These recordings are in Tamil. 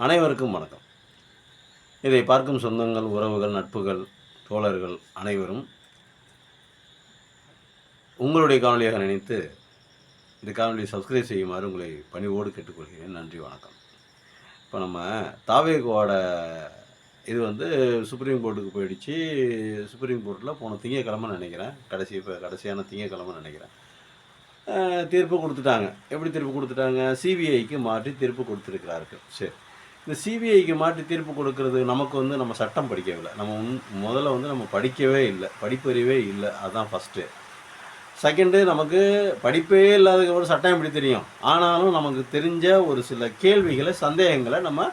அனைவருக்கும் வணக்கம். இதை பார்க்கும் சொந்தங்கள், உறவுகள், நட்புகள், தோழர்கள் அனைவரும் உங்களுடைய காணொளியாக நினைத்து இந்த காணொளியை சப்ஸ்கிரைப் செய்யுமாறு உங்களை பணிவோடு கேட்டுக்கொள்கிறேன். நன்றி, வணக்கம். இப்போ நம்ம தாவேகோட இது சுப்ரீம் கோர்ட்டுக்கு போயிடுச்சு. சுப்ரீம் கோர்ட்டில் போன திங்கக்கிழமை நினைக்கிறேன், கடைசியான திங்கக்கிழமை நினைக்கிறேன், தீர்ப்பு கொடுத்துட்டாங்க. எப்படி தீர்ப்பு கொடுத்துட்டாங்க? சிபிஐக்கு மாற்றி தீர்ப்பு கொடுத்துருக்கிறார்கள். சரி, இந்த சிபிஐக்கு மாற்றி தீர்ப்பு கொடுக்கறது நமக்கு நம்ம சட்டம் படிக்கவில்லை. முதல்ல நம்ம படிக்கவே இல்லை, படிப்பறிவே இல்லை. அதுதான் ஃபஸ்ட்டு. செகண்டு, நமக்கு படிப்பே இல்லாததுக்கப்புறம் சட்டம் எப்படி தெரியும்? ஆனாலும் நமக்கு தெரிஞ்ச ஒரு சில கேள்விகளை, சந்தேகங்களை நம்ம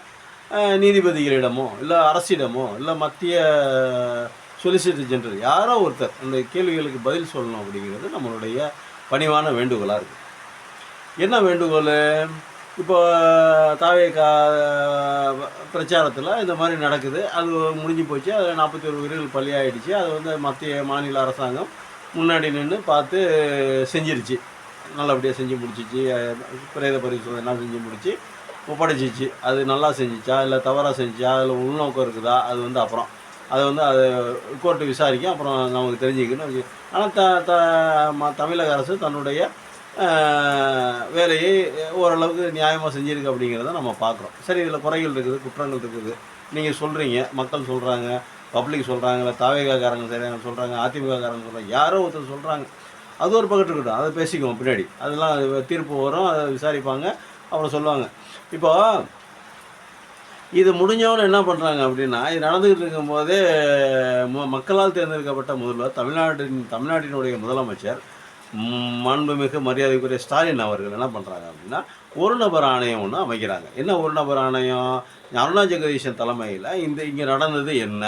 நீதிபதிகளிடமோ இல்லை அரசிடமோ இல்லை மத்திய சொலிசிட்டர் ஜெனரல் யாரோ ஒருத்தர் அந்த கேள்விகளுக்கு பதில் சொல்லணும் அப்படிங்கிறது நம்மளுடைய பணிவான வேண்டுகோளாக இருக்குது. என்ன வேண்டுகோள்? இப்போ தாவேகா பிரச்சாரத்தில் இந்த மாதிரி நடக்குது, அது முடிஞ்சு போச்சு. அதில் 41 உயிர்கள் பலியாயிடுச்சு. அது மத்திய மாநில அரசாங்கம் முன்னாடி நின்று பார்த்து செஞ்சிருச்சு, நல்லபடியாக செஞ்சு முடிச்சிச்சு. பிரேத பரிசோதனை செஞ்சு முடிச்சு ஒப்படைச்சிச்சு. அது நல்லா செஞ்சிச்சா இல்லை தவறாக செஞ்சிச்சா, அதில் உள்நோக்கம் இருக்குதா, அது அப்புறம் அதை கோர்ட்டு விசாரிக்கும், அப்புறம் நமக்கு தெரிஞ்சுக்கணும். ஆனால் தமிழக அரசு தன்னுடைய வேலையை ஓரளவுக்கு நியாயமாக செஞ்சுருக்கு அப்படிங்கிறத நம்ம பார்க்குறோம். சரி, இதில் குறைகள் இருக்குது, குற்றங்கள் இருக்குது. நீங்கள் சொல்கிறீங்க, மக்கள் சொல்கிறாங்க, பப்ளிக் சொல்கிறாங்க, இல்லை தாவேகாக்காரங்க சரியாக சொல்கிறாங்க, அதிமுககாரங்க சொல்கிறாங்க, யாரோ ஒருத்தர் சொல்கிறாங்க. அது ஒரு பக்கத்து இருக்கட்டும், அதை பேசிக்குவோம் பின்னாடி. அதெல்லாம் தீர்ப்பு வரும், அதை விசாரிப்பாங்க, அப்புறம் சொல்லுவாங்க. இப்போ இது முடிஞ்சவொன்னு என்ன பண்ணுறாங்க அப்படின்னா, இது நடந்துக்கிட்டு இருக்கும்போதே மக்களால் தேர்ந்தெடுக்கப்பட்ட முதல்வர், தமிழ்நாட்டினுடைய முதலமைச்சர் மாண்புமிகு மரியாதைக்குரிய ஸ்டாலின் அவர்கள் என்ன பண்ணுறாங்க அப்படின்னா, ஒரு நபர் ஆணையம் ஒன்று அமைக்கிறாங்க. என்ன ஒரு நபர் ஆணையம்? அருணா ஜெகதீஷன் தலைமையில் இங்கே நடந்தது என்ன?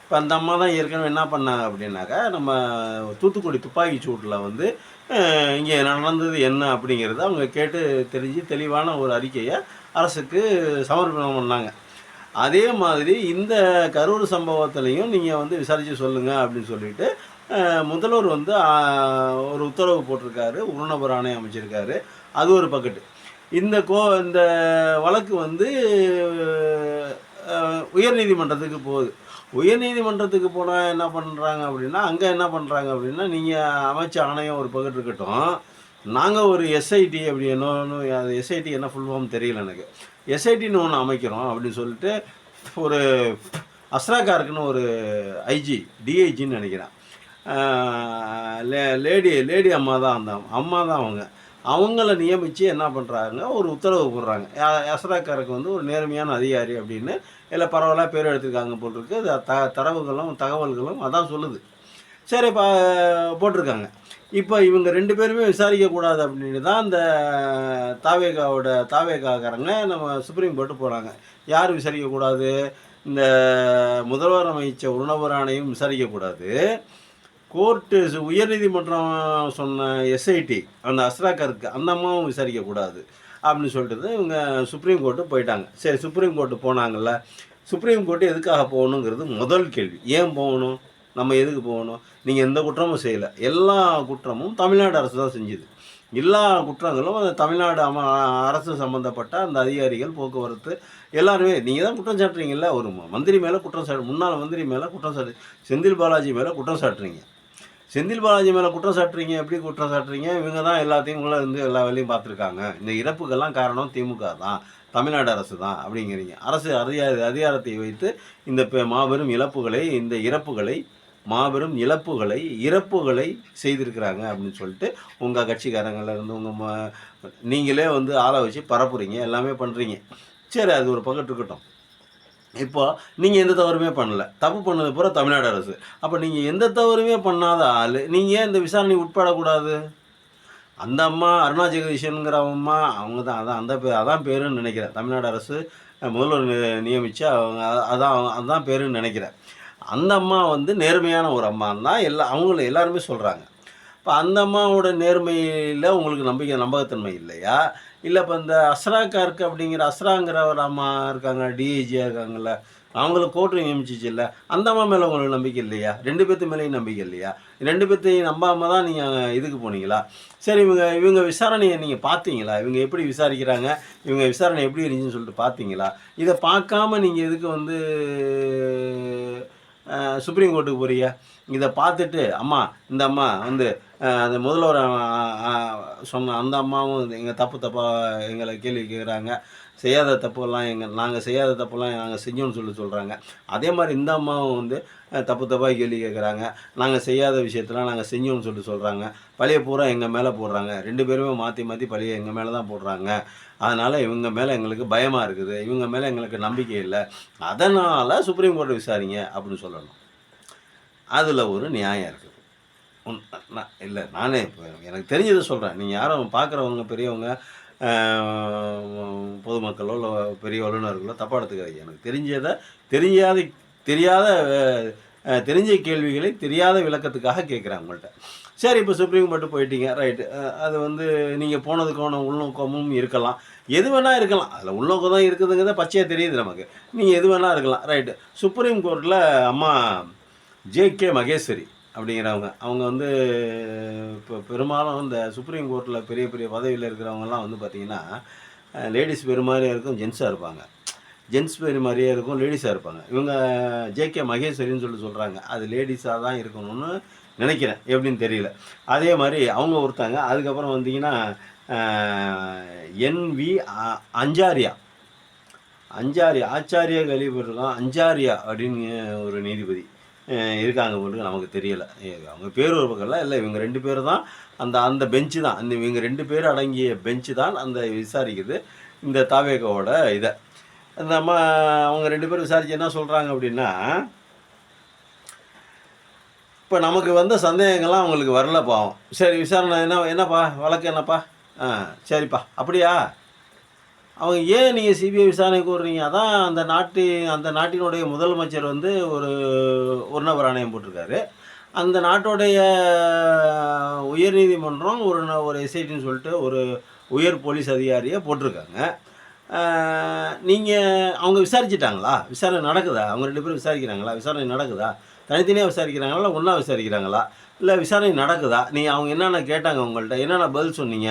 இப்போ அந்த அம்மா தான் ஏற்கனவே என்ன பண்ணாங்க அப்படின்னாக்கா, நம்ம தூத்துக்குடி துப்பாக்கி சூட்டில் இங்கே நடந்தது என்ன அப்படிங்கிறத அவங்க கேட்டு தெரிஞ்சு தெளிவான ஒரு அறிக்கையை அரசுக்கு சமர்ப்பணம் பண்ணாங்க. அதே மாதிரி இந்த கரூர் சம்பவத்திலையும் நீங்கள் விசாரித்து சொல்லுங்கள் அப்படின்னு சொல்லிட்டு முதல்வர் ஒரு உத்தரவு போட்டிருக்காரு, ஒரு நபர் ஆணையம் அமைச்சிருக்காரு. அது ஒரு பக்கெட்டு. இந்த வழக்கு உயர்நீதிமன்றத்துக்கு போகுது. உயர்நீதிமன்றத்துக்கு போனால் என்ன பண்ணுறாங்க அப்படின்னா, அங்கே என்ன பண்ணுறாங்க அப்படின்னா, நீங்கள் அமைச்ச ஆணையம் ஒரு பக்கெட்டு இருக்கட்டும், நாங்கள் ஒரு எஸ்ஐடி அப்படி அது எஸ்ஐடி என்ன ஃபுல் ஃபார்ம் தெரியல எனக்கு, எஸ்ஐடின்னு ஒன்று அமைக்கிறோம் அப்படின்னு சொல்லிட்டு ஒரு அஸ்ராகாருக்குன்னு ஒரு டிஐஜின்னு நினைக்கிறேன், லேடி அம்மா தான், அந்த அம்மா தான் அவங்கள நியமித்து என்ன பண்ணுறாங்க, ஒரு உத்தரவு போடுறாங்க. அஸ்ராக்காருக்கு ஒரு நேர்மையான அதிகாரி அப்படின்னு இல்லை பரவாயில்ல பேர் எடுத்துருக்காங்க போட்டிருக்கு. தகவல்களும் அதான் சொல்லுது. சரி, போட்டிருக்காங்க. இப்போ இவங்க 2 பேருமே விசாரிக்கக்கூடாது அப்படின்னு தான் இந்த தாவேகாக்காரங்க நம்ம சுப்ரீம் கோர்ட்டு போகிறாங்க. யார் விசாரிக்கக்கூடாது? இந்த முதல்வர் அமைச்ச ஒரு நபர் ஆணையம் விசாரிக்கக்கூடாது. கோர்ட்டு உயர்நீதிமன்றம் சொன்ன எஸ்ஐடி அந்த அஸ்ராக்கருக்கு அந்த அம்மாவும் விசாரிக்கக்கூடாது அப்படின்னு சொல்லிட்டு இவங்க சுப்ரீம் கோர்ட்டு போயிட்டாங்க. சரி, சுப்ரீம் கோர்ட்டு போனாங்கல்ல, சுப்ரீம் கோர்ட்டு எதுக்காக போகணுங்கிறது முதல் கேள்வி. ஏன் போகணும்? நம்ம எதுக்கு போகணும்? நீங்கள் எந்த குற்றமும் செய்யலை, எல்லா குற்றமும் தமிழ்நாடு அரசு தான் செஞ்சுது. எல்லா குற்றங்களும் அந்த தமிழ்நாடு அரசு சம்மந்தப்பட்ட அந்த அதிகாரிகள், போக்குவரத்து எல்லாருமே. நீங்கள் தான் குற்றம் சாட்டுறீங்கல்ல, ஒரு மந்திரி மேலே குற்றம் முன்னாள் மந்திரி மேலே குற்றம் செந்தில் பாலாஜி மேலே குற்றம் சாட்டுறீங்க. செந்தில் பாலாஜி மேலே குற்றம் சாட்டுறீங்க. எப்படி குற்றம் சாட்டுறீங்க? இவங்க தான் எல்லாத்தையும் எல்லா வேலையும் பார்த்துருக்காங்க, இந்த இறப்புக்கெல்லாம் காரணம் திமுக தான், தமிழ்நாடு அரசு தான் அப்படிங்கிறீங்க. அரசு அதிகாரத்தை வைத்து இந்த மாபெரும் இறப்புகளை செய்திருக்கிறாங்க அப்படின்னு சொல்லிட்டு உங்கள் கட்சிக்காரங்கள்லேருந்து நீங்களே ஆளை வச்சு பரப்புறீங்க, எல்லாமே பண்ணுறீங்க. சரி, அது ஒரு பக்கத்து இருக்கட்டும். இப்போ நீங்கள் எந்த தவறுமே பண்ணலை, தப்பு பண்ணது பூரா தமிழ்நாடு அரசு. அப்போ நீங்கள் எந்த தவறுமே பண்ணாத ஆள், நீங்கள் ஏன் இந்த விசாரணை உட்படக்கூடாது? அந்த அம்மா அருணா ஜெகதீஷனுங்கிற அம்மா, அவங்க தான் அதான் பேருன்னு நினைக்கிறேன். தமிழ்நாடு அரசு முதல்வர் நியமித்து அவங்க அதான் பேருன்னு நினைக்கிறேன். அந்த அம்மா நேர்மையான ஒரு அம்மா தான் அவங்களும் எல்லாருமே சொல்கிறாங்க. இப்போ அந்த அம்மாவோட நேர்மையில் உங்களுக்கு நம்பகத்தன்மை இல்லையா? இல்லை இப்போ இந்த அஸ்ராக்காருக்கு அப்படிங்கிற அஸ்ராங்கிற ஒரு அம்மா இருக்காங்க, டிஐஜியாக இருக்காங்கள்ல, அவங்கள கோர்ட்டு நியமிச்சிச்சு இல்லை, அந்த அம்மா மேலே உங்களுக்கு நம்பிக்கை இல்லையா? 2 பேத்து மேலேயும் நம்பிக்கை இல்லையா? 2 பேத்தையும் நம்பாமல் தான் நீங்கள் இதுக்கு போனீங்களா? சரி, இவங்க விசாரணையை நீங்கள் பார்த்தீங்களா? இவங்க எப்படி விசாரிக்கிறாங்க, இவங்க விசாரணை எப்படி இருந்துச்சுன்னு சொல்லிட்டு பார்த்தீங்களா? இதை பார்க்காம நீங்கள் எதுக்கு வந்து சுப்ரீம் கோர்ட்டுக்கு போறீங்க? இதை பார்த்துட்டு அம்மா, இந்த அம்மா வந்து அந்த முதல்வர் சொன்ன அந்த அம்மாவும் எங்கள் தப்பாக எங்களை கேள்வி கேட்குறாங்க. செய்யாத தப்புலாம் நாங்கள் செய்யாத தப்பெல்லாம் நாங்கள் செஞ்சோன்னு சொல்கிறாங்க. அதே மாதிரி இந்த அம்மாவும் வந்து தப்பாக கேள்வி கேட்குறாங்க. நாங்கள் செய்யாத விஷயத்தெலாம் நாங்கள் செஞ்சோன்னு சொல்கிறாங்க. பழிய பூரா எங்கள் மேலே போடுறாங்க. 2 பேருமே மாற்றி மாற்றி பழிய எங்கள் மேலே தான் போடுறாங்க. அதனால் இவங்க மேலே எங்களுக்கு பயமாக இருக்குது, இவங்க மேலே எங்களுக்கு நம்பிக்கை இல்லை, அதனால் சுப்ரீம் கோர்ட்டு விசாரிங்க அப்படின்னு சொல்லணும். அதில் ஒரு நியாயம் இருக்குது. இல்லை, நானே இப்போ எனக்கு தெரிஞ்சதை சொல்கிறேன். நீங்கள் யாரும் பார்க்குறவங்க பெரியவங்க பொதுமக்களோ இல்லை பெரிய வல்லுநர்களோ தப்பாக எடுத்துக்காதீங்க. எனக்கு தெரிஞ்ச கேள்விகளை தெரியாத விளக்கத்துக்காக கேட்குறேன் உங்கள்கிட்ட. சரி, இப்போ சுப்ரீம் கோர்ட்டு போயிட்டீங்க, ரைட்டு. அது வந்து நீங்கள் போனதுக்கான உள்நோக்கமும் இருக்கலாம், எது வேணால் இருக்கலாம். அதில் உள்நோக்கம் தான் இருக்குதுங்கிறத பச்சையாக தெரியுது நமக்கு. நீங்கள் எது வேணால் இருக்கலாம், ரைட்டு. சுப்ரீம் கோர்ட்டில் அம்மா ஜே.கே. மகேஸ்வரி அப்படிங்கிறவங்க, அவங்க வந்து இப்போ பெரும்பாலும் இந்த சுப்ரீம் கோர்ட்டில் பெரிய பெரிய பதவியில் இருக்கிறவங்கலாம் வந்து பார்த்திங்கன்னா லேடிஸ் பேர் மாதிரியே இருக்கும், ஜென்ஸாக இருப்பாங்க. ஜென்ஸ் பேர் மாதிரியே இருக்கும், லேடிஸாக இருப்பாங்க. இவங்க ஜே.கே. மகேஸ்வரின்னு சொல்கிறாங்க. அது லேடிஸாக தான் இருக்கணும்னு நினைக்கிறேன், எப்படின்னு தெரியல. அதே மாதிரி அவங்க ஒருத்தாங்க. அதுக்கப்புறம் வந்தீங்கன்னா என்.வி. அஞ்சாரியா ஆச்சாரியா கலிபுரம் அஞ்சாரியா அப்படின்னு ஒரு நீதிபதி இருக்காங்க போட்டு நமக்கு தெரியலை. அவங்க பேர் ஒரு பக்கம்ல இல்லை, இவங்க 2 பேர் தான் அந்த பெஞ்சு தான், இவங்க 2 பேர் அடங்கிய பெஞ்சு தான் அந்த விசாரிக்குது இந்த தாவேகாவோட இதை. அந்த அம்மா அவங்க 2 பேரும் விசாரித்து என்ன சொல்கிறாங்க அப்படின்னா, இப்போ நமக்கு வந்த சந்தேகங்கள்லாம் அவங்களுக்கு வரல பாவம். சரி, விசாரணை என்னப்பா வழக்கு என்னப்பா? சரிப்பா, அப்படியா? அவங்க ஏன் நீங்கள் சிபிஐ விசாரணை கூறுறீங்க? அதான் அந்த நாட்டினுடைய முதலமைச்சர் வந்து ஒரு நபர் ஆணையம் போட்டிருக்காரு. அந்த நாட்டுடைய உயர்நீதிமன்றம் ஒரு எஸ்ஐடின்னு சொல்லிட்டு ஒரு உயர் போலீஸ் அதிகாரியை போட்டிருக்காங்க. அவங்க விசாரிச்சிட்டாங்களா? விசாரணை நடக்குதா? அவங்க 2 பேரும் விசாரிக்கிறாங்களா? விசாரணை நடக்குதா? தனித்தனியாக விசாரிக்கிறாங்களா, இல்லை ஒன்றா விசாரிக்கிறாங்களா, இல்லை விசாரணை நடக்குதா? அவங்க என்னென்ன கேட்டாங்க, உங்கள்கிட்ட என்னென்ன பதில் சொன்னீங்க?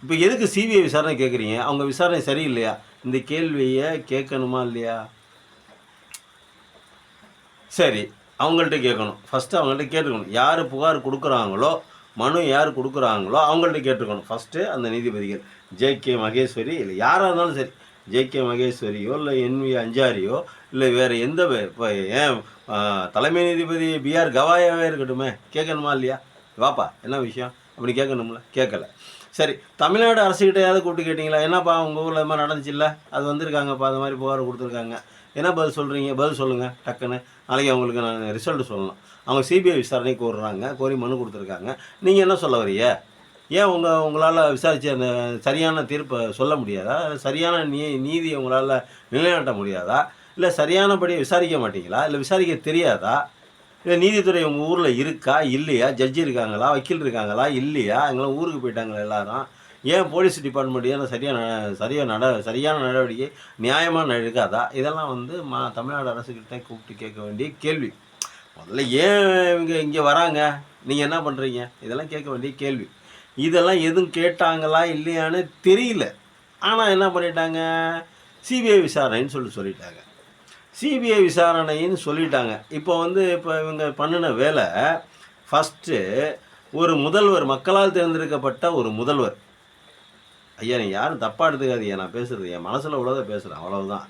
இப்போ எதுக்கு சிபிஐ விசாரணை கேட்குறீங்க? அவங்க விசாரணை சரியில்லையா? இந்த கேள்வியை கேட்கணுமா இல்லையா? சரி, அவங்கள்ட்ட கேட்கணும். ஃபஸ்ட்டு அவங்கள்ட்ட கேட்டுக்கணும். யார் புகார் கொடுக்குறாங்களோ, மனு யார் கொடுக்குறாங்களோ அவங்கள்ட்ட கேட்டுக்கணும் ஃபஸ்ட்டு அந்த நீதிபதிகள். ஜே.கே. மகேஸ்வரி இல்லை யாராக இருந்தாலும் சரி, ஜே.கே. மகேஸ்வரியோ இல்லை என்.வி. அஞ்சாரியோ இல்லை வேறு எந்த இப்போ ஏன் தலைமை நீதிபதி பி.ஆர். கவாயாவே இருக்கட்டுமே, கேட்கணுமா இல்லையா? வாப்பா என்ன விஷயம் அப்படி கேட்கணும்ல, கேட்கலை. சரி, தமிழ்நாடு அரசுக்கிட்டையாவது கூப்பிட்டு கேட்டிங்களா? என்னப்பா உங்கள் ஊரில் இது மாதிரி நடந்துச்சுல்ல, அது வந்திருக்காங்கப்பா, அது மாதிரி புகார் கொடுத்துருக்காங்க, என்ன பதில் சொல்கிறீங்க? பதில் சொல்லுங்கள் டக்குன்னு. நாளைக்கு அவங்களுக்கு நான் ரிசல்ட்டு சொல்லணும். அவங்க சிபிஐ விசாரணை கோரி மனு கொடுத்துருக்காங்க. நீங்கள் என்ன சொல்ல வரீங்க? ஏன் உங்களால் விசாரித்து அந்த சரியான தீர்ப்பை சொல்ல முடியாதா? சரியான நீதியை உங்களால் நிலைநாட்ட முடியாதா? இல்லை சரியானபடி விசாரிக்க மாட்டீங்களா? இல்லை விசாரிக்க தெரியாதா? இல்லை நீதித்துறை உங்கள் ஊரில் இருக்கா இல்லையா? ஜட்ஜி இருக்காங்களா, வக்கீல் இருக்காங்களா இல்லையா? எங்களாம் ஊருக்கு போயிட்டாங்களா எல்லாரும்? ஏன் போலீஸ் டிபார்ட்மெண்ட் ஏன் சரியான நடவடிக்கை நியாயமாக இருக்காதா? இதெல்லாம் வந்து தமிழ்நாடு அரசுக்கிட்ட கூப்பிட்டு கேட்க வேண்டிய கேள்வி. முதல்ல ஏன் இங்கே வராங்க, நீங்கள் என்ன பண்ணுறீங்க, இதெல்லாம் கேட்க வேண்டிய கேள்வி. இதெல்லாம் எதுவும் கேட்டாங்களா இல்லையான்னு தெரியல. ஆனால் என்ன பண்ணிட்டாங்க, சிபிஐ விசாரணைன்னு சொல்லிட்டாங்க. சிபிஐ விசாரணைன்னு சொல்லிட்டாங்க. இப்போ இவங்க பண்ணின வேலை ஃபஸ்ட்டு ஒரு முதல்வர், மக்களால் தேர்ந்தெடுக்கப்பட்ட ஒரு முதல்வர். ஐயா, நீங்கள் யாரும் தப்பாக எடுத்துக்காதீங்க, நான் பேசுகிறது என் மனசில் உள்ளதை பேசுகிறேன், அவ்வளவுதான்.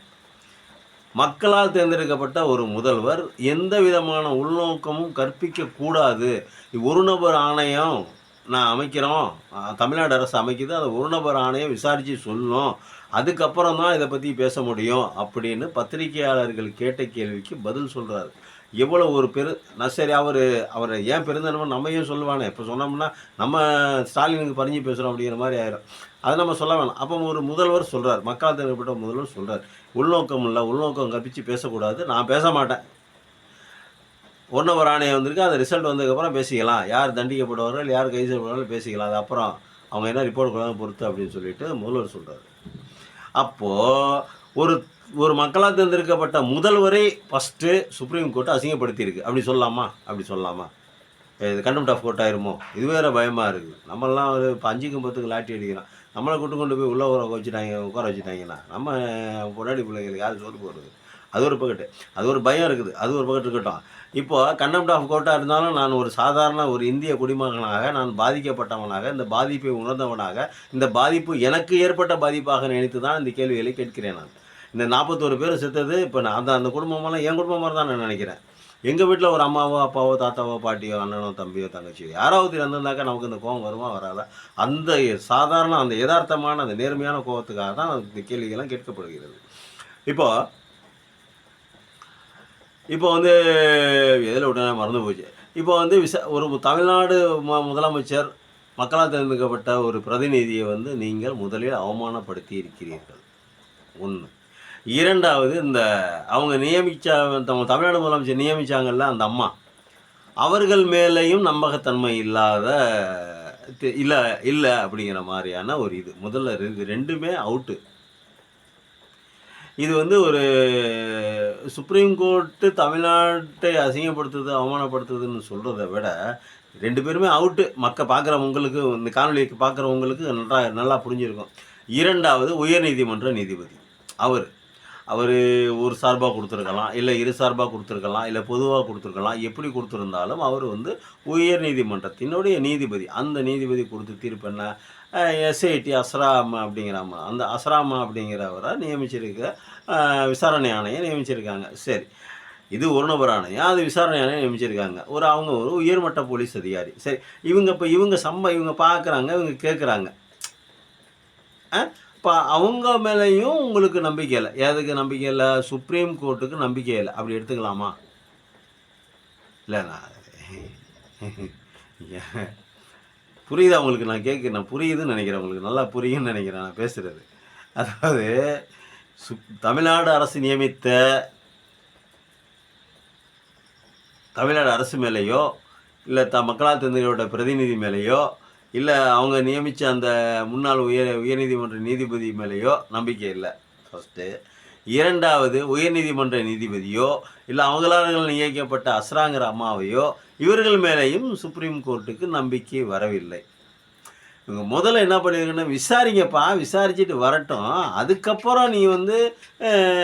மக்களால் தேர்ந்தெடுக்கப்பட்ட ஒரு முதல்வர் எந்த விதமான உள்நோக்கமும் கற்பிக்கக்கூடாது. ஒரு நபர் ஆணையம் நான் அமைக்கிறோம், தமிழ்நாடு அரசு அமைக்குது, அதை ஒரு நபர் ஆணையம் விசாரித்து சொல்லணும், அதுக்கப்புறம் தான் இதை பற்றி பேச முடியும் அப்படின்னு பத்திரிகையாளர்கள் கேட்ட கேள்விக்கு பதில் சொல்கிறாரு. எவ்வளோ ஒரு சரி, அவர் ஏன் பெருந்தன்மை நம்ம ஏன் சொல்லுவானே, இப்போ சொன்னோம்னா நம்ம ஸ்டாலினுக்கு பறிஞ்சு பேசுகிறோம் அப்படிங்கிற மாதிரி ஆயிரும். அதை நம்ம சொல்ல வேணாம். அப்போ ஒரு முதல்வர் சொல்கிறார், மக்களால் தேர்ந்தெடுக்கப்பட்ட முதல்வர் சொல்கிறார், உள்நோக்கம் கற்பித்து பேசக்கூடாது, நான் பேச மாட்டேன், ஒரு ஆணையம் வந்திருக்கு, அந்த ரிசல்ட் வந்ததுக்கப்புறம் பேசிக்கலாம், யார் தண்டிக்கப்படுவார்கள் யார் கைது செய்யப்படுவார்கள் பேசிக்கலாம், அது அப்புறம் அவங்க என்ன ரிப்போர்ட் கொடுக்காம பொறுத்து அப்படின்னு சொல்லிட்டு முதல்வர் சொல்கிறார். அப்போது ஒரு ஒரு மக்களால் தேர்ந்தெடுக்கப்பட்ட முதல்வரை ஃபஸ்ட்டு சுப்ரீம் கோர்ட்டு அசிங்கப்படுத்தியிருக்கு. அப்படி சொல்லலாமா? அப்படி சொல்லலாமா? இது கண்டெம்ட் ஆஃப் கோர்ட் ஆயிருமோ? இது வேற பயமா இருக்குது. நம்மலாம் வந்து இப்போ 5க்கு 10க்கு லாட்டரி அடிக்கிறோம். நம்மள கொண்டு போய் உள்ள உட்கார வச்சுட்டாங்கன்னா, நம்ம பொண்டாட்டி பிள்ளைங்களுக்கு யார் சோறு போடுறது? அது ஒரு பக்கெட்டு. அது ஒரு பயம் இருக்குது. அது ஒரு பக்கெட்டு இருக்கட்டும். இப்போ கண்டெம்ட் ஆஃப் கோர்ட்டா இருந்தாலும் நான் ஒரு சாதாரண ஒரு இந்திய குடிமகனாக, நான் பாதிக்கப்பட்டவனாக, இந்த பாதிப்பை உணர்ந்தவனாக, இந்த பாதிப்பு எனக்கு ஏற்பட்ட பாதிப்பாக நினைத்து தான் இந்த கேள்விகளை கேட்கிறேன் நான். இந்த 41 பேர் செத்தது இப்போ நான் அந்த அந்த குடும்பமெல்லாம் என் குடும்பம் மாரி தான் நான் நினைக்கிறேன். எங்கள் வீட்டில் ஒரு அம்மாவோ, அப்பாவோ, தாத்தாவோ, பாட்டியோ, அண்ணனோ, தம்பியோ, தங்கச்சியோ யாராவது இறந்திருந்தாக்கா நமக்கு இந்த கோவம் வருமா? வராதா? அந்த சாதாரண அந்த எதார்த்தமான அந்த நேர்மையான கோவத்துக்காக தான் இந்த கேள்விகள்லாம் கேட்கப்படுகிறது. இப்போ இப்போ வந்து எதில் விட்டேனே மறந்து போச்சு. இப்போ வந்து ஒரு தமிழ்நாடு முதலமைச்சர் மக்களால் தேர்ந்தெடுக்கப்பட்ட ஒரு பிரதிநிதியை வந்து நீங்கள் முதலில் அவமானப்படுத்தி இருக்கிறீர்கள். 1. 2வது இந்த அவங்க தமிழ்நாடு முதலமைச்சர் நியமிச்சாங்கல்ல அந்த அம்மா, அவர்கள் மேலேயும் நம்பகத்தன்மை இல்லாத இல்ல இல்ல அப்படிங்கிற மாரியான ஒரு இது. முதல்ல 2மே அவுட்டு. இது வந்து ஒரு சுப்ரீம் கோர்ட்டு தமிழ்நாட்டை அசிங்கப்படுத்துது, அவமானப்படுத்துதுன்னு சொல்றத விட 2 பேருமே அவுட்டு. பார்க்குறவங்களுக்கு இந்த காணொலிக்கு பார்க்குறவங்களுக்கு நல்லா புரிஞ்சிருக்கும். 2வது உயர்நீதிமன்ற நீதிபதி. அவரு ஒரு சார்பா குடுத்துருக்கலாம், இல்ல இரு சார்பா குடுத்துருக்கலாம், இல்ல பொதுவா குடுத்துருக்கலாம். எப்படி குடுத்துருந்தாலும் அவர் வந்து உயர் நீதிமன்றத்தினுடைய நீதிபதி. அந்த நீதிபதி குடுத்த தீர்ப்பு என்ன? எஸ்ஐடி அஸ்ராம் அப்படிங்கிறாம அந்த அஸ்ராமா அப்படிங்கிறவரை நியமிச்சிருக்க விசாரணை ஆணையம் நியமிச்சிருக்காங்க. சரி, இது ஒரு நபர் ஆணையம், அது விசாரணை ஆணையம் நியமிச்சிருக்காங்க. அவங்க ஒரு உயர்மட்ட போலீஸ் அதிகாரி. சரி, இவங்க பார்க்குறாங்க, இவங்க கேட்குறாங்க. இப்போ அவங்க மேலேயும் உங்களுக்கு நம்பிக்கை இல்லை. எதுக்கு நம்பிக்கை இல்லை? சுப்ரீம் கோர்ட்டுக்கு நம்பிக்கை இல்லை. அப்படி எடுத்துக்கலாமா? இல்லை, புரியுதா உங்களுக்கு? நான் புரியுதுன்னு நினைக்கிறேன். உங்களுக்கு நல்லா புரியுன்னு நினைக்கிறேன் நான் பேசுகிறது. அதாவது தமிழ்நாடு அரசு நியமித்த தமிழ்நாடு அரசு மேலேயோ, இல்லை மக்களால் தேர்ந்தெடுக்கப்பட்ட பிரதிநிதி மேலேயோ, இல்லை அவங்க நியமித்த அந்த முன்னாள் உயர்நீதிமன்ற நீதிபதி மேலேயோ நம்பிக்கை இல்லை ஃபஸ்ட்டு. 2வது உயர்நீதிமன்ற நீதிபதியோ, இல்லை அவங்களால் நியமிக்கப்பட்ட அஸ்ராங்கிற அம்மாவையோ, இவர்கள் மேலேயும் சுப்ரீம் கோர்ட்டுக்கு நம்பிக்கை வரவில்லை. இவங்க முதல்ல என்ன பண்ணியிருக்குன்னா, விசாரிங்கப்பா, விசாரிச்சுட்டு வரட்டும். அதுக்கப்புறம் நீ வந்து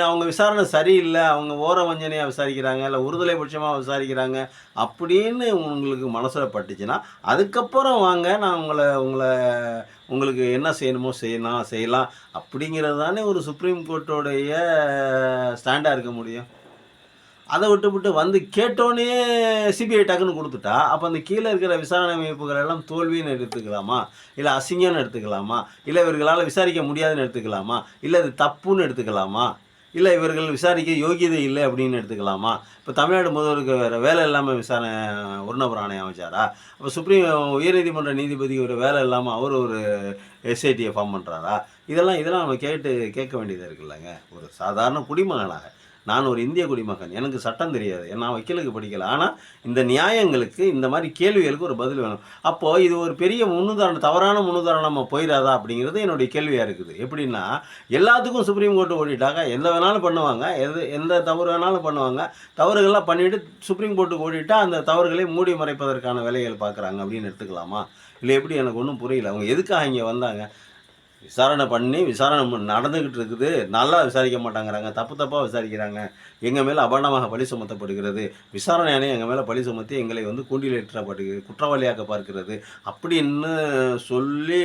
அவங்க விசாரணை சரியில்லை, அவங்க ஓர வஞ்சனையாக விசாரிக்கிறாங்க, இல்லை ஒருதலை பட்சமாக விசாரிக்கிறாங்க அப்படின்னு உங்களுக்கு மனசில் பட்டுச்சுன்னா, அதுக்கப்புறம் வாங்க, நான் உங்களுக்கு என்ன செய்யணுமோ செய்யலாம் அப்படிங்கிறது தானே ஒரு சுப்ரீம் கோர்ட்டோடைய ஸ்டாண்டாக இருக்க முடியும். அதை விட்டு வந்து கேட்டோன்னே சிபிஐ டக்குன்னு கொடுத்துட்டா, அப்போ அந்த கீழே இருக்கிற விசாரணை அமைப்புகள் எல்லாம் தோல்வின்னு எடுத்துக்கலாமா? இல்லை அசிங்கம்னு எடுத்துக்கலாமா? இல்லை இவர்களால் விசாரிக்க முடியாதுன்னு எடுத்துக்கலாமா? இல்லை இது தப்புன்னு எடுத்துக்கலாமா? இல்லை இவர்கள் விசாரிக்க யோகியதை இல்லை அப்படின்னு எடுத்துக்கலாமா? இப்போ தமிழ்நாடு முதல்வருக்கு வேறு வேலை இல்லாமல் விசாரணை ஒரு நபர் ஆணையம் அமைச்சாரா? அப்போ உயர்நீதிமன்ற நீதிபதி ஒரு வேலை இல்லாமல் அவர் ஒரு எஸ்ஐடியை ஃபார்ம் பண்ணுறாரா? இதெல்லாம் நம்ம கேட்க வேண்டியதாக இருக்குல்லங்க. ஒரு சாதாரண குடிமகனாக நான் ஒரு இந்திய குடிமகன், எனக்கு சட்டம் தெரியாது, நான் வக்கீலுக்கு படிக்கலை. ஆனால் இந்த நியாயங்களுக்கு, இந்த மாதிரி கேள்விகளுக்கு ஒரு பதில் வேணும். அப்போது இது ஒரு பெரிய தவறான முன்னுதாரணமாக போயிடாதா அப்படிங்கிறது என்னுடைய கேள்வியாக இருக்குது. எப்படின்னா, எல்லாத்துக்கும் சுப்ரீம் கோர்ட்டு ஓடிட்டாங்க, எந்த வேணாலும் பண்ணுவாங்க, எந்த தவறு வேணாலும் பண்ணுவாங்க. தவறுகள்லாம் பண்ணிவிட்டு சுப்ரீம் கோர்ட்டுக்கு ஓடிட்டா அந்த தவறுகளை மூடி மறைப்பதற்கான வேலைகள் பார்க்குறாங்க அப்படின்னு எடுத்துக்கலாமா? இல்லை எப்படி? எனக்கு ஒன்றும் புரியல. அவங்க எதுக்காக இங்கே வந்தாங்க? விசாரணை நடந்துக்கிட்டு இருக்குது, நல்லா விசாரிக்க மாட்டாங்கிறாங்க, தப்பாக விசாரிக்கிறாங்க, எங்கள் மேலே அபாண்டமாக பழி சுமத்தப்படுகிறது, விசாரணை ஆணையம் எங்கள் மேலே பழி சுமத்தி எங்களை வந்து கூண்டிலேற்றப்படுகிறது, குற்றவாளியாக்க பார்க்கிறது அப்படின்னு சொல்லி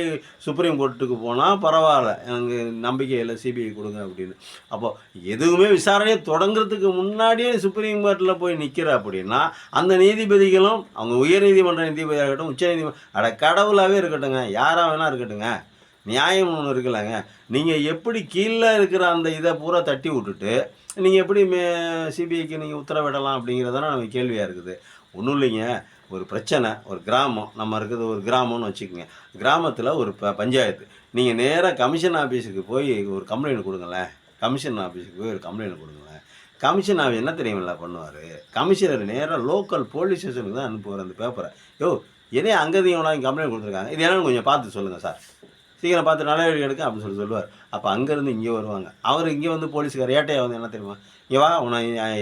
சுப்ரீம் கோர்ட்டுக்கு போனால் பரவாயில்ல, எனக்கு நம்பிக்கை இல்லை, சிபிஐ கொடுங்க அப்படின்னு. அப்போது எதுவுமே விசாரணையை தொடங்குறதுக்கு முன்னாடியே சுப்ரீம் கோர்ட்டில் போய் நிற்கிற அப்படின்னா, அந்த நீதிபதிகளும் அவங்க உயர்நீதிமன்ற நீதிபதியாக இருக்கட்டும், உச்சநீதிமன்றம் கடவுளாகவே இருக்கட்டுங்க, யாராக வேணா இருக்கட்டுங்க, நியாயம் ஒன்று இருக்குல்லங்க. நீங்கள் எப்படி கீழே இருக்கிற அந்த இதை பூரா தட்டி விட்டுட்டு நீங்கள் எப்படி சிபிஐக்கு நீங்கள் உத்தரவிடலாம் அப்படிங்கிறதான நம்ம கேள்வியாக இருக்குது. ஒன்றும் இல்லைங்க, ஒரு பிரச்சனை, ஒரு கிராமம், நம்ம இருக்கிறது ஒரு கிராமம்னு வச்சுக்கோங்க. கிராமத்தில் ஒரு பஞ்சாயத்து, நீங்கள் நேராக கமிஷன் ஆஃபீஸுக்கு போய் ஒரு கம்ப்ளைண்ட் கொடுங்களேன். கமிஷன் ஆஃபீஸுக்கு போய் ஒரு கம்ப்ளைண்ட் கொடுங்களேன். கமிஷன் ஆஃபீஸ் என்ன தெரியுமில்ல பண்ணுவார்? கமிஷனர் நேராக லோக்கல் போலீஸ் ஸ்டேஷனுக்கு தான் அனுப்புவார் அந்த பேப்பரை. என்னையே அங்கேயும் கம்ப்ளைண்ட் கொடுத்துருக்காங்க, இது என்னன்னு கொஞ்சம் பார்த்து சொல்லுங்கள் சார். சீக்கிரம் பார்த்து நடவடிக்கை எடுக்க அப்படின்னு சொல்லுவார். அப்போ அங்கேருந்து இங்கே வருவாங்க. அவர் இங்கே வந்து போலீஸ்கார் ஏட்டையா வந்து என்ன தெரியுமா, இங்கே வா உன்னை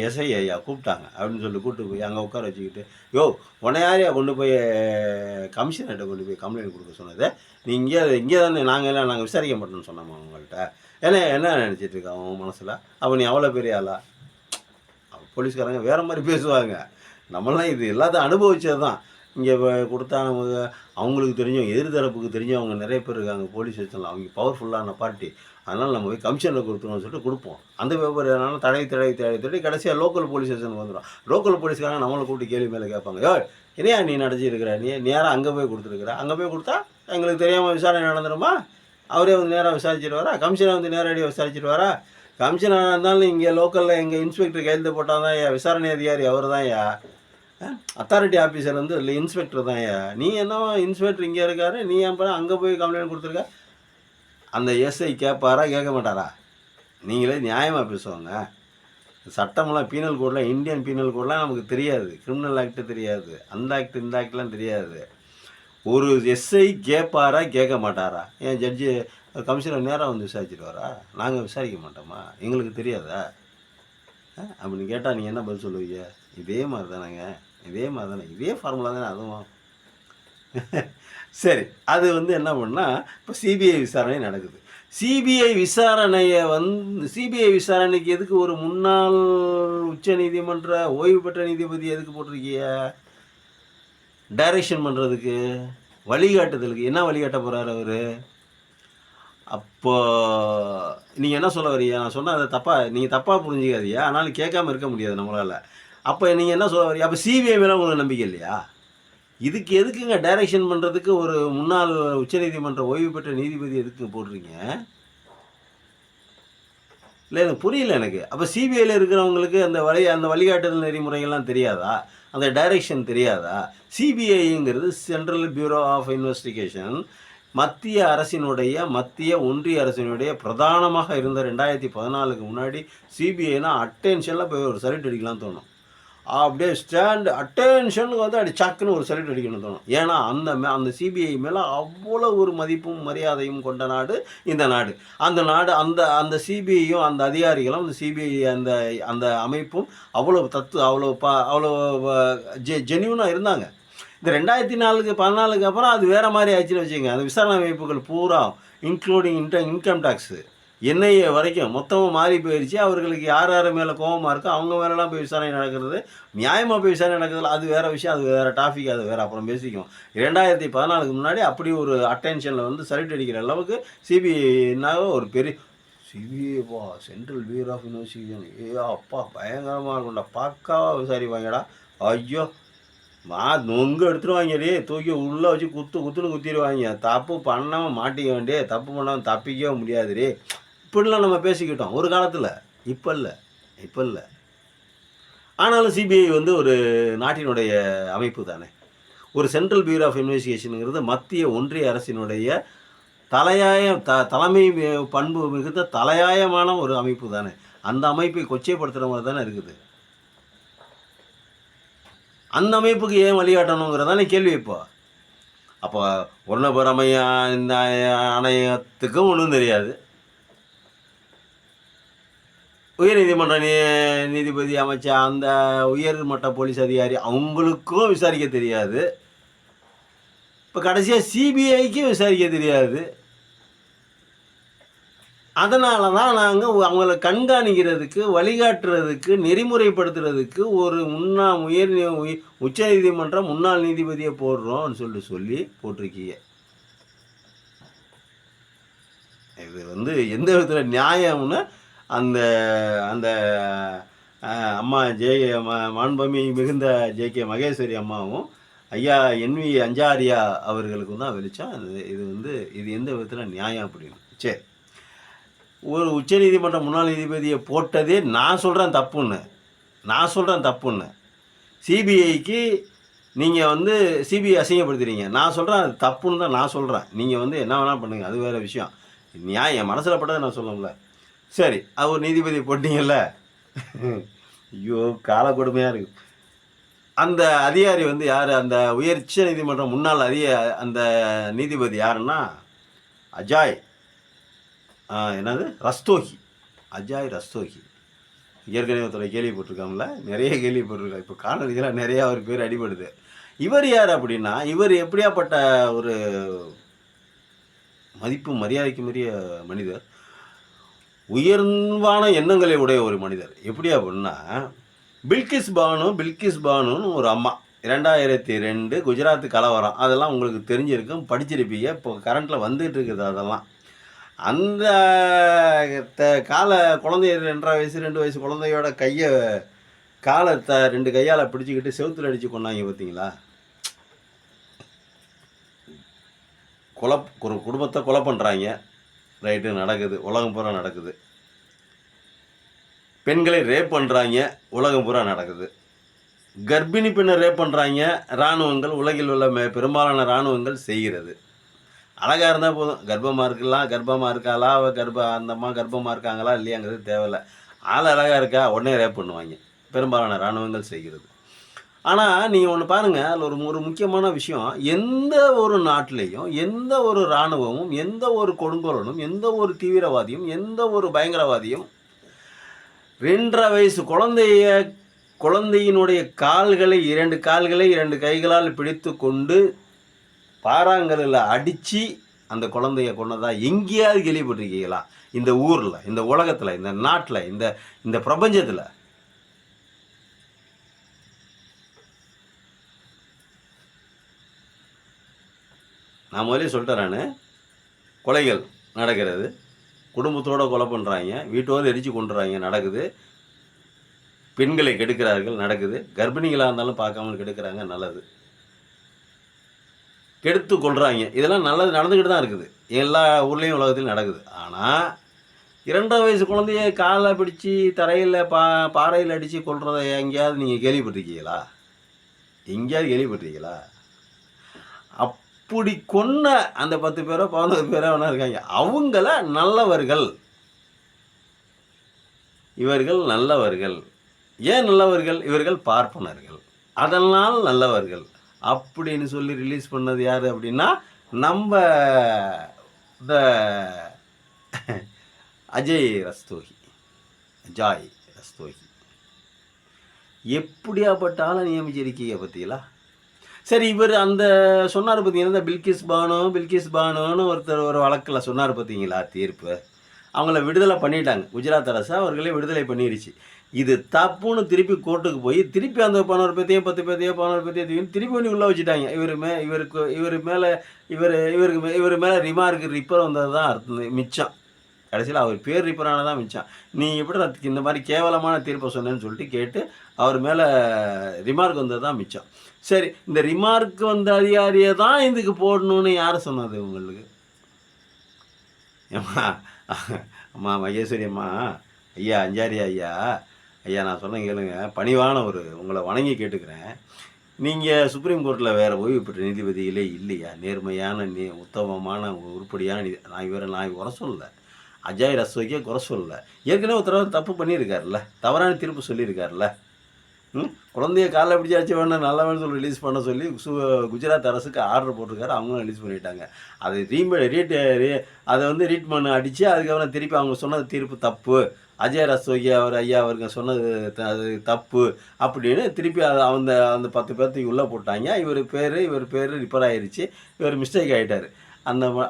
எஸ்ஐ ஐயா கூப்பிட்டாங்க அப்படின்னு சொல்லி கூப்பிட்டு போய் அங்கே உட்கார வச்சுக்கிட்டு, யோ உன்னை யாரையா கொண்டு போய் கமிஷனர்கிட்ட கொண்டு போய் கம்ப்ளைண்ட் கொடுக்க சொன்னது, நீ இங்கே தானே நாங்கள் விசாரிக்க மாட்டோம்னு சொன்னோமா உங்கள்கிட்ட, என்ன நினச்சிட்டு இருக்கா அவன் மனசில், அப்போ நீ அவ்வளோ பெரிய ஆளா? போலீஸ்காரங்க வேறு மாதிரி பேசுவாங்க. நம்மளாம் இது எல்லாத்தையும் அனுபவிச்சது தான். இங்கே கொடுத்தா நமக்கு அவங்களுக்கு தெரிஞ்சவங்க, எதிர்தரப்புக்கு தெரிஞ்சவங்க நிறைய பேர் இருக்காங்க போலீஸ் ஸ்டேஷனில், அவங்க பவர்ஃபுல்லான பார்ட்டி. அதனால் நம்ம போய் கமிஷனில் கொடுத்துருவோம்னு சொல்லிட்டு கொடுப்போம். அந்த பேப்பர் என்னாலும் தடவி கடைசியாக லோக்கல் போலீஸ் ஸ்டேஷனுக்கு வந்துடும். லோக்கல் போலீஸ்காரங்க நம்மளை கூப்பிட்டு கேள்வி மேலே கேட்பாங்க, யோ என்னையா நீ நடத்திருக்கிற, நீ நேராக அங்கே போய் கொடுத்துருக்குற, அங்கே போய் கொடுத்தா எங்களுக்கு தெரியாமல் விசாரணை நடந்துடுமா? அவரே வந்து நேராக விசாரிச்சுட்டு வரா, கமிஷனை வந்து நேரடியாக விசாரிச்சுட்டு வரா. கமிஷனாக இருந்தாலும் இங்கே லோக்கலில் எங்கள் இன்ஸ்பெக்டர் கையெழுத்து போட்டால் தான் விசாரணை அதிகாரி அவர் தான் அத்தாரிட்டி ஆஃபீஸர் வந்து இல்லை இன்ஸ்பெக்டர் தான் நீ என்னவோ இன்ஸ்பெக்டர் இங்கே இருக்காரு, நீ ஏன் அங்கே போய் கம்ப்ளைண்ட் கொடுத்துருக்க? அந்த எஸ்ஐ கேட்பாரா கேட்க மாட்டாரா? நீங்களே நியாயமாக பேசுவாங்க. சட்டமெல்லாம் பீனல் கோடில், இந்தியன் பீனல் கோடெலாம் நமக்கு தெரியாது, கிரிமினல் ஆக்ட்டு தெரியாது, அந்த ஆக்ட் இந்த ஆக்ட்லாம் தெரியாது. ஒரு எஸ்ஐ கேட்பாரா கேட்க மாட்டாரா? ஏன் ஜட்ஜி கமிஷனர் நேராக வந்து விசாரிச்சுட்டு வரா? நாங்கள் விசாரிக்க மாட்டோமா, எங்களுக்கு தெரியாதா அப்படின்னு கேட்டால் நீங்கள் என்ன பதில் சொல்லுவீங்க? இதே மாதிரி தானேங்க, இதே ஃபார்முலா தானே அதுவும். சரி, அது வந்து என்ன பண்ணால் இப்போ சிபிஐ விசாரணை நடக்குது. சிபிஐ விசாரணைக்கு எதுக்கு ஒரு முன்னாள் உச்ச நீதிமன்ற ஓய்வு பெற்ற நீதிபதி எதுக்கு போட்டிருக்கீங்க? டைரக்ஷன் பண்ணுறதுக்கு, வழிகாட்டுதலுக்கு. என்ன வழிகாட்ட போகிறார் அவர்? அப்போ நீங்கள் என்ன சொல்ல வரீங்க? நான் சொன்னால் அதை நீங்கள் தப்பாக புரிஞ்சிக்காதீங்க, ஆனாலும் கேட்காம இருக்க முடியாது நம்மளால். அப்போ நீங்கள் என்ன சொல்ல வரீங்க? அப்போ சிபிஐ மேலே உங்களுக்கு நம்பிக்கை இல்லையா? இதுக்கு எதுக்குங்க டைரக்ஷன் பண்ணுறதுக்கு ஒரு முன்னாள் உச்சநீதிமன்ற ஓய்வு பெற்ற நீதிபதி எதுக்கு போடுறீங்க? இல்லை எனக்கு புரியல எனக்கு. அப்போ சிபிஐயில் இருக்கிறவங்களுக்கு அந்த வழிகாட்டுதல் நெறிமுறைகள்லாம் தெரியாதா? அந்த டைரக்ஷன் தெரியாதா? சிபிஐங்கிறது சென்ட்ரல் பியூரோ ஆஃப் இன்வெஸ்டிகேஷன், மத்திய ஒன்றிய அரசினுடைய பிரதானமாக இருந்த 2014க்கு முன்னாடி சிபிஐனா அட்டென்ஷனில் போய் ஒரு சல்யூட் அடிக்கலாம் தோணும். அப்படியே அட்டென்ஷனுக்கு வந்து அப்படி சக்குன்னு ஒரு சல்யூட் அடிக்கணும்னு தோணும். ஏன்னா அந்த சிபிஐ மேலே அவ்வளோ ஒரு மதிப்பும் மரியாதையும் கொண்ட நாடு இந்த நாடு. அந்த சிபிஐயும் அந்த அதிகாரிகளும் அந்த சிபிஐ அந்த அமைப்பும் அவ்வளோ ஜென்யூனாக இருந்தாங்க. இந்த 2014க்கு அப்புறம் அது வேறு மாதிரி ஆச்சுன்னு வச்சுங்க. அந்த விசாரணை அமைப்புகள் பூரா இன்க்ளூடிங் இன்கம் டேக்ஸு, என்ஐஏ வரைக்கும் மொத்தமாக மாறி போயிடுச்சு. அவர்களுக்கு யார் மேலே கோபமாக இருக்கோ அவங்க மேலெலாம் போய் விசாரணை நடக்கிறது, நியாயமாக போய் விசாரணை நடக்கிறதுல அது வேறு விஷயம், அது வேறு டாபிக், அது வேறு அப்புறம் பேசிக்கும். 2014க்கு முன்னாடி அப்படி ஒரு அட்டென்ஷனில் வந்து சல்யூட் அடிக்கிற அளவுக்கு சிபிஐனாக ஒரு பெரிய சிபிஐப்பா, சென்ட்ரல் பியூரோ ஆஃப் இன்வெஸ்டிகேஷன், அப்பா பயங்கரமாக இருக்கும்டா, பக்காவாக விசாரிப்பாங்கடா. ஐயோ நொங்கு எடுத்துருவாங்கடி, தூக்கி உள்ளே வச்சு குத்துன்னு குத்திடுவாங்க. தப்பு பண்ணாமல் மாட்டிக்க வேண்டிய, தப்பு பண்ணாமல் தப்பிக்கவே முடியாதுடி. இப்படிலாம் நம்ம பேசிக்கிட்டோம் ஒரு காலத்தில், இப்போ இல்லை. ஆனாலும் சிபிஐ வந்து ஒரு நாட்டினுடைய அமைப்பு தானே. ஒரு சென்ட்ரல் பியூரோ ஆஃப் இன்வெஸ்டிகேஷனுங்கிறது மத்திய ஒன்றிய அரசினுடைய தலைமை பண்பு மிகுந்த தலையாயமான ஒரு அமைப்பு தானே. அந்த அமைப்பை கொச்சைப்படுத்துகிற மாதிரி தானே இருக்குது. அந்த அமைப்புக்கு ஏன் வழிகாட்டணுங்கிறதானே கேள்வி. அப்போ ஒன்னபுரமையா இந்த ஆணையத்துக்கும் ஒன்றும் தெரியாது, உயர்நீதிமன்ற நீதிபதி அமைச்ச அந்த உயர்மட்ட போலீஸ் அதிகாரி அவங்களுக்கும் விசாரிக்க தெரியாது. இப்போ கடைசியாக சிபிஐக்கும் விசாரிக்க தெரியாது. அதனால தான் நாங்கள் அவங்கள கண்காணிக்கிறதுக்கு, வழிகாட்டுறதுக்கு, நெறிமுறைப்படுத்துறதுக்கு ஒரு உச்ச நீதிமன்றம் முன்னாள் நீதிபதியை போடுறோம்னு சொல்லி போட்டிருக்கீங்க. இது வந்து எந்த விதத்தில் நியாயம்னு அந்த அந்த அம்மா மாண்புமி மிகுந்த ஜே.கே. மகேஸ்வரி அம்மாவும் ஐயா NV அஞ்சாரியா அவர்களுக்கும் தான் வெளிச்சம். இது எந்த விதத்தில் நியாயம் அப்படின்னு. சரி, ஒரு உச்சநீதிமன்ற முன்னாள் நீதிபதியை போட்டதே நான் சொல்கிறேன் தப்புன்னு. சிபிஐக்கு நீங்கள் வந்து சிபிஐ அசிங்கப்படுத்துறீங்க, நான் சொல்கிறேன் அது தப்புன்னு தான் நான் சொல்கிறேன். நீங்கள் வந்து என்ன வேணால் பண்ணுங்கள், அது வேறு விஷயம். நியாயம் என் மனசில் பட்டதை நான் சொல்லணும்ல. சரி, அது ஒரு நீதிபதி போட்டிங்கல்ல, ஐயோ கால கொடுமையாக இருக்குது. அந்த அதிகாரி வந்து யார்? அந்த உச்ச நீதிமன்றம் முன்னாள் அந்த நீதிபதி யாருன்னா அஜாய் என்னது ரஸ்தோகி, அஜாய் ரஸ்தோகி. ஏற்கனவே ஒருத்தர் கேள்விப்பட்டிருக்காங்கள, நிறைய கேள்விப்பட்டிருக்காங்க. இப்போ காணொலிகளாக நிறையா அவர் பேர் அடிபடுது. இவர் யார் அப்படின்னா, இவர் எப்படியாப்பட்ட ஒரு மதிப்பு மரியாதைக்கு மீறிய மனிதர், உயர்வான எண்ணங்களை உடைய ஒரு மனிதர். எப்படி அப்படின்னா, பில்கிஸ் பானுன்னு ஒரு அம்மா 2002 குஜராத் கலவரம், அதெல்லாம் உங்களுக்கு தெரிஞ்சிருக்கும், படிச்சிருப்பீங்க. இப்போ கரண்ட்டில் வந்துகிட்டு இருக்குது அதெல்லாம். அந்த குழந்தைய 2.5 வயசு 2 வயசு குழந்தையோட காலை 2 கையால் பிடிச்சிக்கிட்டு செவுத்தில் அடித்து கொண்டாங்க பார்த்தீங்களா? ஒரு குடும்பத்தை கொலை பண்ணுறாங்க. ரைட்டு, நடக்குது, உலகம் பூரா நடக்குது. பெண்களை ரேப் பண்ணுறாங்க, உலகம் பூரா நடக்குது. கர்ப்பிணி பெண்ணை ரேப் பண்ணுறாங்க, இராணுவங்கள், உலகில் உள்ள பெரும்பாலான இராணுவங்கள் செய்கிறது. அழகாக இருந்தால் போதும், கர்ப்பமாக இருக்காளா, அந்த அம்மா கர்ப்பமாக இருக்காங்களா இல்லையாங்கிறது தேவையில்லை. ஆள் அழகாக இருக்கா, உடனே ரேப் பண்ணுவாங்க, பெரும்பாலான இராணுவங்கள் செய்கிறது. ஆனால் நீங்கள் ஒன்று பாருங்கள், அதில் ஒரு முக்கியமான விஷயம், எந்த ஒரு நாட்டிலையும் எந்த ஒரு இராணுவமும் எந்த ஒரு கொடுங்கோலனும் எந்த ஒரு தீவிரவாதியும் எந்த ஒரு பயங்கரவாதியும் 2.5 வயசு குழந்தையினுடைய கால்களை 2 கால்களை 2 கைகளால் பிடித்து கொண்டு பாறாங்கல்லில் அடித்து அந்த குழந்தைய கொண்டதா எங்கேயாவது கேள்விப்பட்டிருக்கீங்களா? இந்த ஊரில், இந்த உலகத்தில், இந்த நாட்டில், இந்த பிரபஞ்சத்தில்? நான் முதலே சொல்லிட்டேன், நான் கொலைகள் நடக்கிறது, குடும்பத்தோடு கொலை பண்ணுறாங்க, வீட்டோடு எரிச்சு கொண்டுறாங்க நடக்குது, பெண்களை கெடுக்கிறார்கள் நடக்குது, கர்ப்பிணிகளாக இருந்தாலும் பார்க்காம கெடுக்கிறாங்க நல்லது, கெடுத்து கொள்கிறாங்க, இதெல்லாம் நல்லது நடந்துக்கிட்டு தான் இருக்குது, எல்லா ஊர்லேயும் உலகத்திலும் நடக்குது. ஆனால் 2.5 வயசு குழந்தைய காலை பிடிச்சி தரையில் பாறையில் அடித்து கொள்றதை எங்கேயாவது நீங்கள் கேள்விப்பட்டிருக்கீங்களா? எங்கேயாவது கேள்விப்பட்டிருக்கீங்களா? அப்படி கொன்ன அந்த 10 பேரோ 11 பேரோ வேணா இருக்காங்க, அவங்கள நல்லவர்கள், இவர்கள் நல்லவர்கள். ஏன் நல்லவர்கள்? இவர்கள் பார்ப்பனர்கள், அதனால் நல்லவர்கள் அப்படின்னு சொல்லி ரிலீஸ் பண்ணது யார் அப்படின்னா, நம்ம அஜாய் ரஸ்தோகி. எப்படியாப்பட்ட ஆளை நியமிச்சிருக்கீங்க பார்த்தீங்களா? சரி, இவர் அந்த சொன்னார் பார்த்தீங்கன்னா, இந்த பில்கிஸ் பானுன்னு ஒருத்தர் ஒரு வழக்கில் சொன்னார் பார்த்தீங்களா, தீர்ப்பு அவங்கள விடுதலை பண்ணிட்டாங்க. குஜராத் அரசு அவர்களே விடுதலை பண்ணிடுச்சு. இது தப்புன்னு திருப்பி கோர்ட்டுக்கு போய் திருப்பி அந்த 11 பேத்தையும் 10 பேத்தையும் திருப்பி பண்ணி உள்ளே வச்சுட்டாங்க. இவர் மேலே ரிப்பர் வந்தது தான் மிச்சம். கடைசியில் அவர் பேர் ரிப்பரானது தான் மிச்சம். நீ எப்படி இந்த மாதிரி கேவலமான தீர்ப்பை சொன்னேன்னு சொல்லிட்டு கேட்டு அவர் மேலே ரிமார்க் வந்தது தான் மிச்சம். சரி, இந்த ரிமார்க் வந்த அதிகாரியை தான் இதுக்கு போடணும்னு யார் சொன்னது உங்களுக்கு? அம்மா மகேஸ்வரி அம்மா, ஐயா அஞ்சாரி ஐயா, நான் சொன்னேன் கேளுங்க, பணிவான உங்களை வணங்கி கேட்டுக்கிறேன். நீங்கள் சுப்ரீம் கோர்ட்டில் வேறு ஓய்வு பெற்ற நீதிபதிகளே இல்லையா? நேர்மையான உத்தமமான உருப்படியான நான் குறை சொல்லலை, அஜாய் ரஸ்தோகியை குறை சொல்லலை. ஏற்கனவே ஒருத்தர் தப்பு பண்ணியிருக்காருல்ல, தவறான தீர்ப்பு சொல்லியிருக்காருல்ல. குழந்தைய காலைல பிடிச்சி அடிச்சு வேணும் நல்லவன்னு சொல்லி ரிலீஸ் பண்ண சொல்லி குஜராத் அரசுக்கு ஆர்டர் போட்டிருக்காரு, அவங்களும் ரிலீஸ் பண்ணிட்டாங்க. அதை அதை ரீட் பண்ண அடித்து அதுக்கப்புறம் திருப்பி அவங்க சொன்னது தீர்ப்பு தப்பு, அஜய் ரஸ்தோகி அவருக்கு சொன்னது அது தப்பு அப்படின்னு திருப்பி அந்த 10 பேர்த்துக்கு உள்ளே போட்டாங்க. இவர் பேர் ரிப்பேர் ஆகிருச்சு, இவர் மிஸ்டேக் ஆகிட்டார்.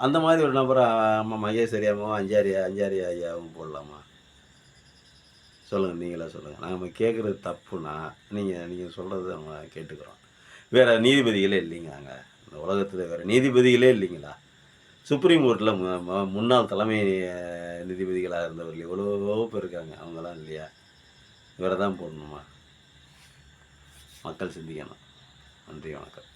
அந்த மாதிரி ஒரு நபரை அம்மா மகேஸ்வரி அம்மாவும் அஞ்சாரி ஐயாவும் போடலாமா? சொல்லுங்கள், நீங்களே சொல்லுங்கள். நாங்கள் கேட்குறது தப்புனா நீங்கள் சொல்கிறது நம்ம கேட்டுக்கிறோம். வேறு நீதிபதிகளே இல்லைங்க, அங்கே இந்த உலகத்தில் வேறு நீதிபதிகளே இல்லைங்களா? சுப்ரீம் கோர்ட்டில் முன்னாள் தலைமை நீதிபதிகளாக இருந்தவர்கள் எவ்வளவோ பேர் இருக்காங்க, அவங்களாம் இல்லையா? இவரை தான் போடணுமா? மக்கள் சிந்திக்கணும். நன்றி, வணக்கம்.